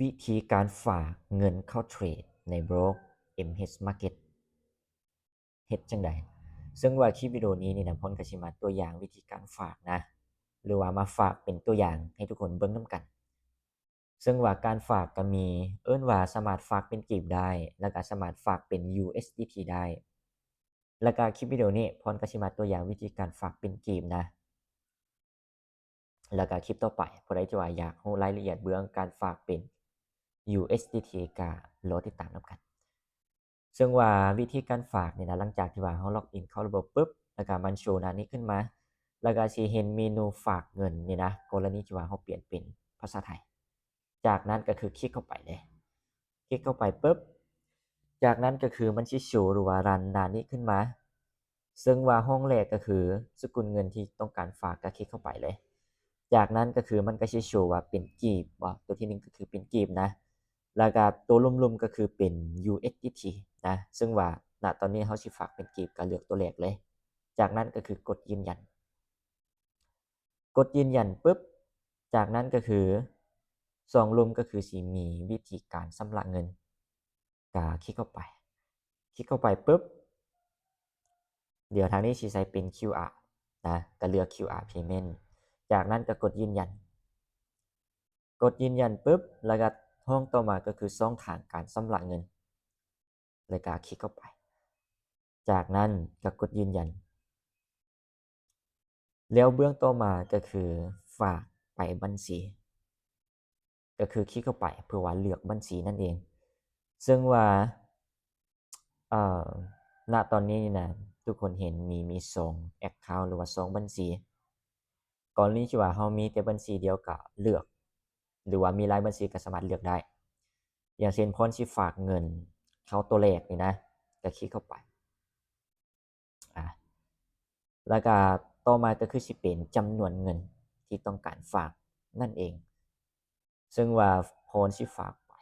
วิธีการฝากเงินเข้าเทรดในบล็อก MH Market เฮ็ดจังใดซึ่งว่าคลิปวิดีโอนี้นี่นะพ้นกสิมาตัวอย่างวิธีการฝากนะหรือว่ามาฝากเป็นตัวอย่างให้ทุกคนเบิ่งน้ำกันซึ่งว่าการฝากก็มีว่าสามารถฝากเป็นกีบได้แล้วก็สามารถฝากเป็น USDT ได้แล้วก็คลิปวิดีโอนี้พ้นกสิมาตัวอย่างวิธีการฝากเป็นกีบนะแล้วก็คลิปต่อไปผู้ใดที่ว่าอยากรู้รายละเอียดเบื้องการฝากเป็น USDT ก็รอติดตามนำกันซึ่งว่าวิธีการฝากเนี่ยนะหลังจากที่ว่าเราล็อกอินเข้าระบบปุ๊บแล้วก็มันโชว์หน้านี้ขึ้นมาแล้วก็สิเห็นเมนูฝากเงินนี่นะกรณีที่ว่าเราเปลี่ยนเป็นภาษาไทยจากนั้นก็คือคลิกเข้าไปเลยคลิกเข้าไปปุ๊บจากนั้นก็คือมันสิโชว์หรือว่ารันหน้านี้ขึ้นมาซึ่งว่าห้องแรกก็คือสกุลเงินที่ต้องการฝากก็คลิกเข้าไปเลยจากนั้นก็คือมันก็สิโชว์ว่าเป็นกีบว่าตัวที่1ก็คือเป็นกีบนะแล้วก็ตัวลุ่มๆก็คือเป็น USDT นะซึ่งว่าณตอนนี้เราสิฝากเป็นกีบก็เลือกตัวแรกเลยจากนั้นก็คือกดยืนยันปุ๊บจากนั้นก็คือ2ลุ่มก็คือสิมีวิธีการชำระเงินก็คลิกเข้าไปปุ๊บเดี๋ยวทางนี้สิใช้เป็น QR นะก็เลือก QR payment จากนั้นก็กดยืนยันปุ๊บแล้วก็ห้องต่อมาก็คือช่องทางการชำระเงินแล้วก็คลิกเข้าไปจากนั้นก็กดยืนยันแล้วเบื้องต่อมาก็คือฝากไปบัญชีก็คือคลิกเข้าไปเพื่อว่าเลือกบัญชีนั่นเองซึ่งว่าเอ่อณตอนนี้นะทุกคนเห็นมี2 account หรือว่า2บัญชีกรณีที่ว่าเรามีแต่บัญชีเดียวก็เลือกหรือว่ามีหลายบัญชีก็สามารถเลือกได้อย่างเช่นพรสิฝากเงินเข้าตัวแรกนี่นะก็คลิกเข้าไปแล้วก็ต่อมาก็คือสิเป็นจำนวนเงินที่ต้องการฝากนั่นเองซึ่งว่าพรสิฝากไป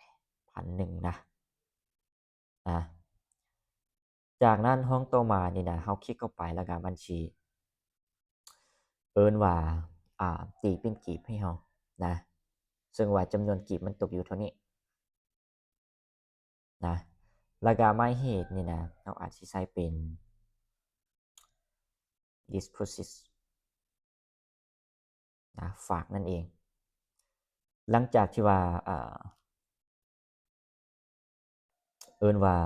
1,000นะจากนั้นห้องต่อมานี่นะเราคลิกเข้าไปแล้วก็บัญชีว่าตีเป็นกีบให้เรานะซึ่งว่าจำนวนกีบมันตกอยู่เท่านี้นะแล้วก็หมายเหตุนี่นะเราอาจสิใช้เป็น deposit นะฝากนั่นเองหลังจากที่ว่าว่า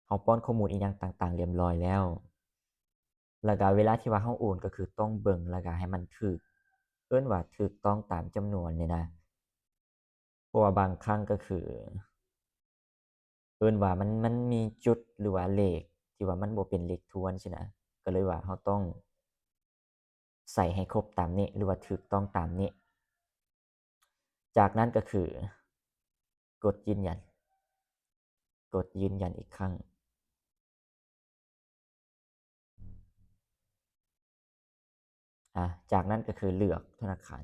เราป้อนข้อมูลอีกอย่างต่างๆเรียบร้อยแล้วแล้วก็เวลาที่ว่าเราโอนก็คือต้องเบิ่งแล้วก็ให้มันถูกว่าถูกต้องตามจำนวนนี่นะเพราะว่าบางครั้งก็คือว่ามันมีจุดหรือว่าเลขที่ว่ามันบ่เป็นเลขทวนใช่นะก็เลยว่าเราต้องใส่ให้ครบตามนี้หรือว่าถูกต้องตามนี้จากนั้นก็คือกดยืนยันอีกครั้งจากนั้นก็คือเลือกธนาคาร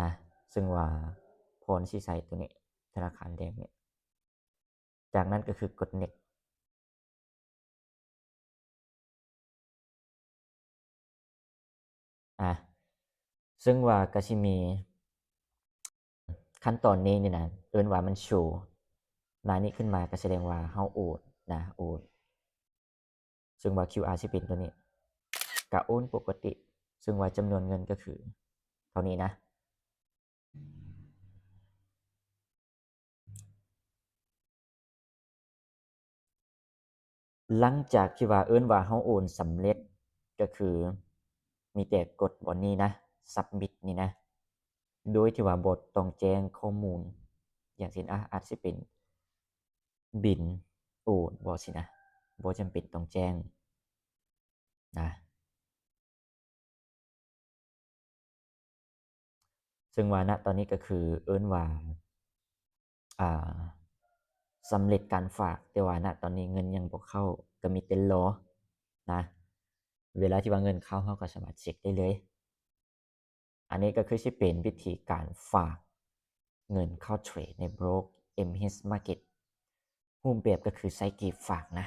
นะซึ่งว่าพรสิใช้ตัวนี้ธนาคารแดงเนี่ยจากนั้นก็คือกด next ซึ่งว่าก็สิมีขั้นตอนนี้นี่นะว่ามันโชว์หน้านี้ขึ้นมาก็แสดงว่าเราโอนนะโอนซึ่งว่า QR สิเป็นตัวนี้ก็โอนปกติซึ่งว่าจำนวนเงินก็คือเท่านี้นะหลังจากที่ว่าว่าเราโอนสำเร็จก็คือมีแต่กดบนนี้นะ submit นี่นะโดยที่ว่าบทต้องแจ้งข้อมูลอย่างเช่นอาจสิเป็นบิลโอนบ่สินะบ่จำเป็นต้องแจ้งนะซึ่งว่าณตอนนี้ก็คือว่าอ่าสำเร็จการฝากแต่ว่าณตอนนี้เงินยังบ่เข้าก็มีแต่รอนะเวลาที่ว่าเงินเข้าเราก็สามารถเช็กได้เลยอันนี้ก็คือสิเป็นวิธีการฝากเงินเข้าเทรดในบล็อก MH Market รูปแบบก็คือใช้กีบฝากนะ